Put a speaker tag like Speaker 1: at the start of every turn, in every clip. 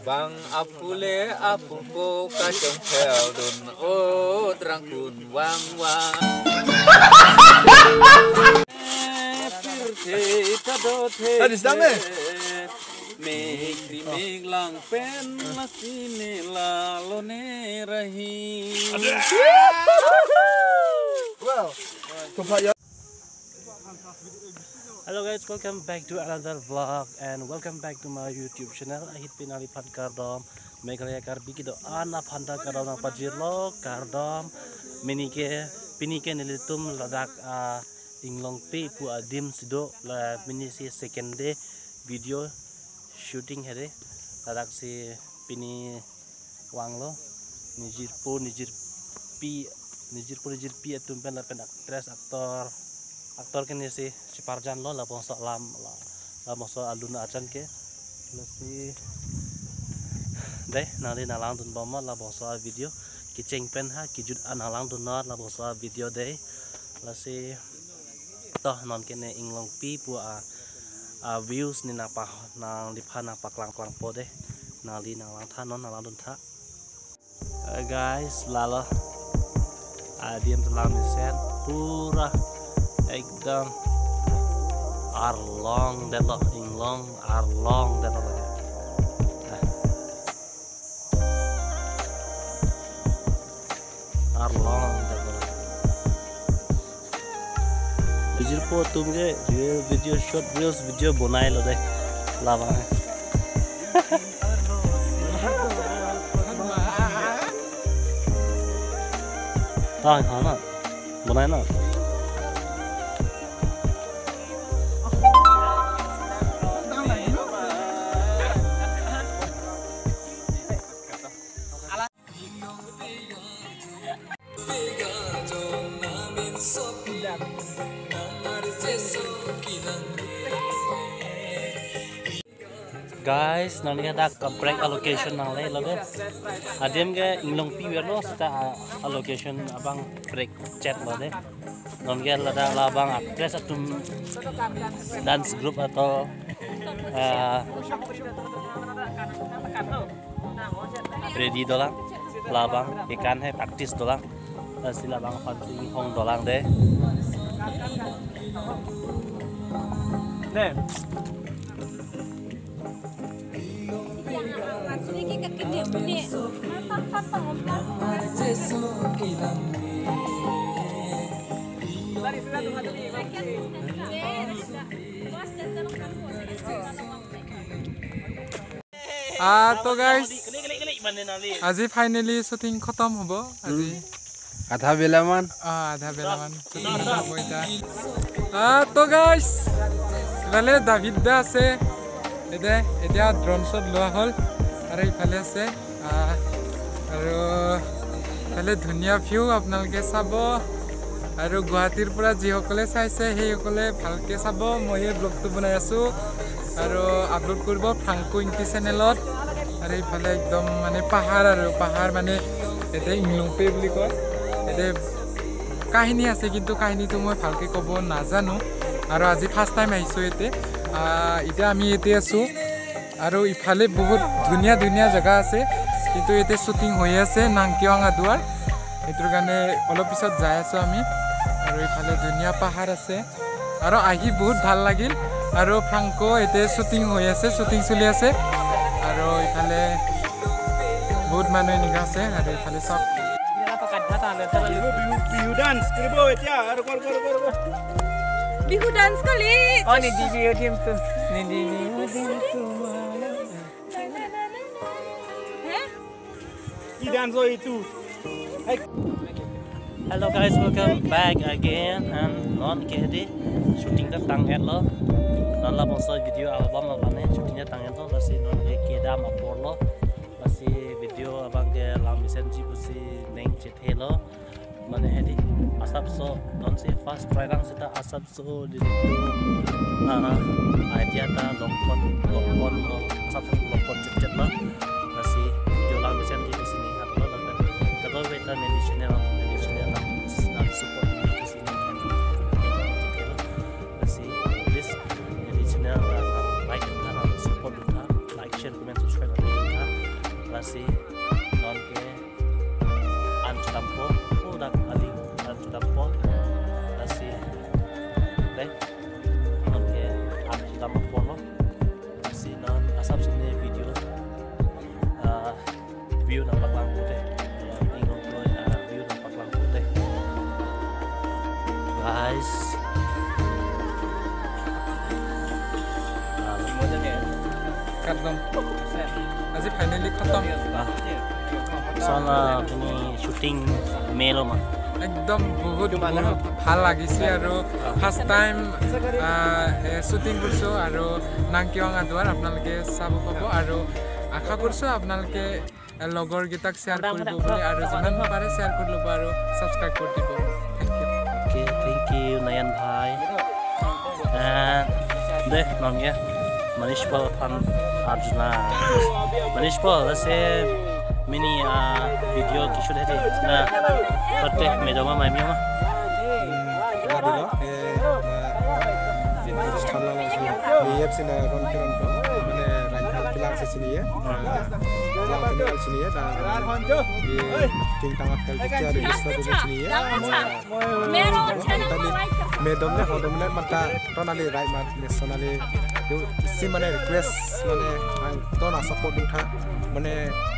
Speaker 1: Bang apule apuko kacang peldon oh terangkun wang wang.
Speaker 2: Hadis dame.
Speaker 1: Megri meglang pen masine lalone rahi.
Speaker 2: Wow.
Speaker 3: Hello guys, welcome back to another vlog and welcome back to my YouTube channel. Ahit pinali pan kardom, Meghalaya karbi kido ana phanda kardom na pajirlo kardom minike pinike nilitum ladak inglong pe pu adim sido la minisi second day video shooting here ladak si pini wanglo nijir pi atum pen la pen actress aktor kan si Parjan lo la bangsa lam bangsa aluna acan ke si deh nali nalang tun bama la bangsa video kiceng pen ha kijut analang tun la bangsa video deh la si toh non kene inglong pi pu views ni napa nang lipana paklang po deh nali nalang tha non nalang tun tha guys lalo diam telam sen pura एकदम arlong delo inglong arlong delo lagi arlong delo bijir po tumge real video short reels video bonai lo de lava hai hana bonai na guys nani ada break allocation nang le loge adem ge inglong pi wer lo sta allocation abang break chat lo de non ge lada labang actress atum dance group atau ready dolang labang ikan hai practice dolang sila bang pancing hong dolang de ne
Speaker 2: तो गाइस আজি finally shooting खत्म होबो আজি
Speaker 1: आधा बेला मान
Speaker 2: shooting होबो इटा तो गाइस ইফালে দাভিদ দা আছে এতিয়া ড্ৰোন শ্বট লোৱা হ'ল আৰু ইফালে আছে আৰু ইফালে ধুনীয়া ভিউ আপোনালোকে চাব আৰু গুৱাহাটীৰ পৰা যিসকলে চাইছে সেইসকলে ভালকে চাব মই এই ব্লগটো বনাই আছো আৰু আপলোড কৰিব ফ্ৰাংকো ইনটি চেনেলত আৰু ইফালে একদম মানে পাহাৰ মানে এতে ইংলংপে বুলি কয় এতে কাহিনী আছে কিন্তু কাহিনীটো মই ভালকে ক'ব নাজানো আৰু আজি ফাৰ্ষ্ট টাইম আহিছো এতিয়া আমি এতে আছো আৰু ইফালে বহুত ধুনীয়া জায়গা আছে কিন্তু এতে শ্বুটিং হৈ আছে নাংকিৱাঙা দুৱাৰ এটোৰ কাৰণে অলপ পিছত যাই আছো আমি আৰু ইফালে ধুনীয়া পাহাৰ আছে আৰু আহি বহুত ভাল লাগিল আৰু ফ্ৰাংকো এতে শ্বুটিং হৈ আছে শ্বুটিং চলি আছে আৰু ইফালে বহুত মানুহ নিগা আছে আৰু ইফালে সব
Speaker 4: বিহু ডান্স কৰিব এতিয়া আৰু কৰ
Speaker 5: bihu dance kali.
Speaker 4: Oh nih di video game tuh. Nih di video game tuh. Di dance itu.
Speaker 3: Hello guys, welcome back again and non kedi shooting ka tanget lo. Non la bonso video album abane shootingnya tanget lo masih non keda mapor lo. Masih video abang ke lamisen ji pusi neng cethe lo. Mana hedi asap so non si fast try lang sita asap so dito idea ta longpon longpon cet lo masih video lang mesen di sini atau lo kalau kita channel lang support di sini kan masih this channel dalam polo si non asap sini video view nampak lampu deh ingin view nampak lampu deh guys
Speaker 2: खत्म আজি फाइनली खत्म
Speaker 3: soalnya ini syuting melo mah
Speaker 2: একদম বহুত ভাল লাগিছে আৰু first time shooting কৰিছোঁ আৰু নাংকিৱাং আদুৱাৰ আপোনালোকে চাব পাব আৰু আশা কৰিছোঁ আপোনালোকে লগৰকেইটাক শ্বেয়াৰ কৰিব বুলি আৰু যিমান পাৰে শ্বেয়াৰ কৰি ল'ব আৰু ছাবস্ক্ৰাইব কৰি দিব
Speaker 3: okay thank you Nayan bhai and deh namanya Manish Paul Pan Arjuna Manish Paul से mini video kisah dari na pate medama mami mah
Speaker 6: dilo sthala la yep sina ron kiran to mane rainhal kilang se sini ya jalan kenal sini ya ting tang akal bicara di istana di sini ya medom ne hodom ne mata tonali rai mat nationally si mane request mane to na support utha mane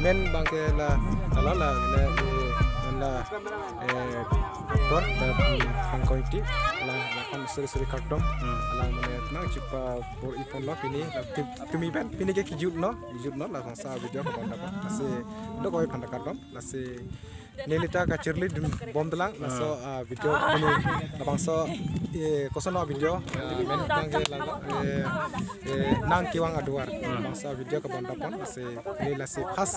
Speaker 6: men bangke la ala ne la aktor pangkoiti la kan seri karton ala mane nang cipa por ipon lo pini kami ben pini ke kijut no la bangsa video ko dapat ase ndo ko phanda karton ase nelita ka chirli bom dalang so video ini bangsa kosono video men bangke la nang kiwang aduar bangsa video ko bondapon ase nila se khas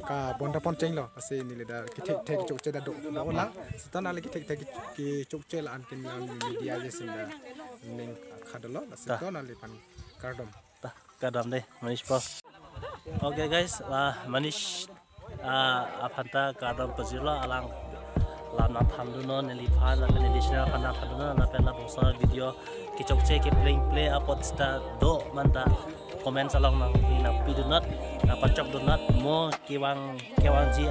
Speaker 6: ka bondapon chenglo ase nilida ki thek chokche da do la sitana le ki thek ki chokche la antin media je sinda ning khadalo ase dona le pan kardom
Speaker 3: tah kadam deh Manish Paul okay guys Manish apanta kadam pazila alang lamna thamduno neliphan la nelishna phana thamduno na pela bosa video ki chokche ki play upload sta do manta comment salong nang na pidunat na pachok donat mo kiwang ji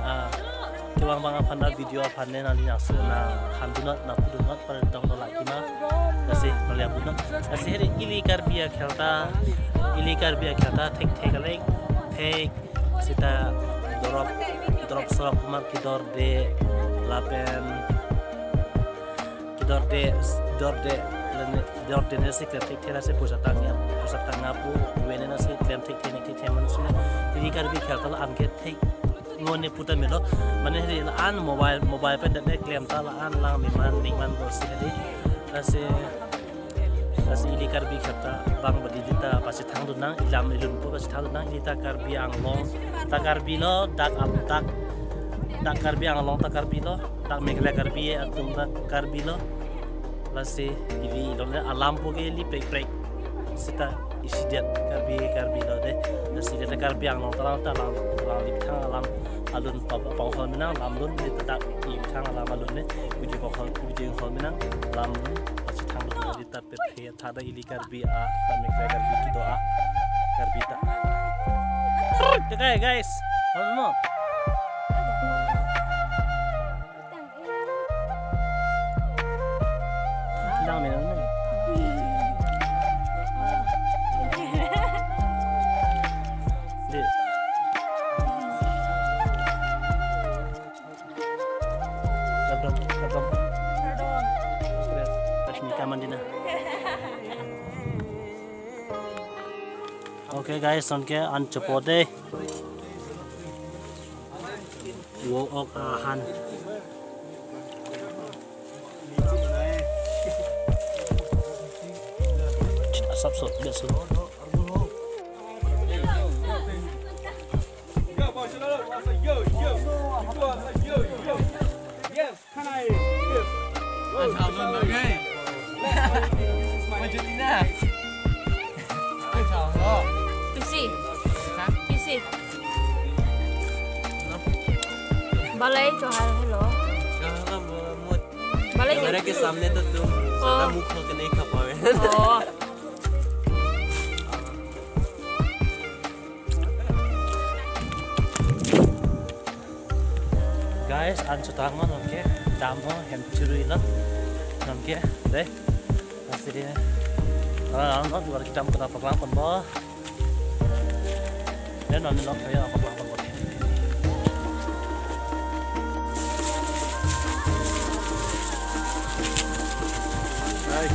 Speaker 3: kiwang bang phana video phanne na lina na thamdunat na pidunat par tong la kima ase nolia budna ase heri ili karbia khelta thek alek thek sita drop sorok mar kidor de lapen kidor de nasi kreatif thera se pusatanga pu wene nasi klem thek man sine ini karbi khelta la amke thek ngone puta melo mane heri an mobile pe de klem ta la an lang man bosi heri ase ili karbi khelta bang badi dita pasi thangdunang ilam ilun pu pasi thangdunang dita karbi anglong ta karbi lo dak karbi anglong ta karbi lo tak megla karbi atum ta karbi lo lase ili lone alam pu ge li prek sita isidiat karbi lo de lase dita karbi anglong ta lang li thang alam alun pong hol menang lam lun ni tak i thang alam alun ne uji hol menang lam lun pasi thangdunang dita pe thada ili karbi ta megla karbi ki doa karbi ta okay guys no lang meron na di kadam Rashmika Mandina okay guys sonke an chapode wo ok han sắp sụp biết xuống
Speaker 5: Balai cho hello. Balai
Speaker 7: के सामने तो तुम सारा मुख होकर नहीं खा पावे
Speaker 3: guys ăn cho tang man oke dam ho hem churui la nam ke deh masih dia nó vừa trăm cái nào phẳng còn bó nếu nó thấy là phẳng còn bó đây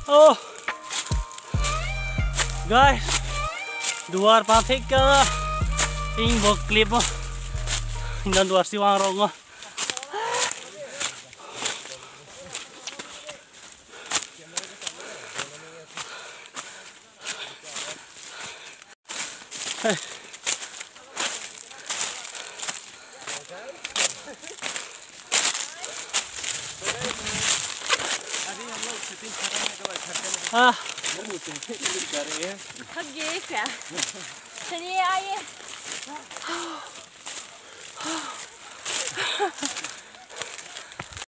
Speaker 3: oh guys luar pantai ke ing bok klip dan luar siwang rongo
Speaker 5: Hagi क्या चलिए आइए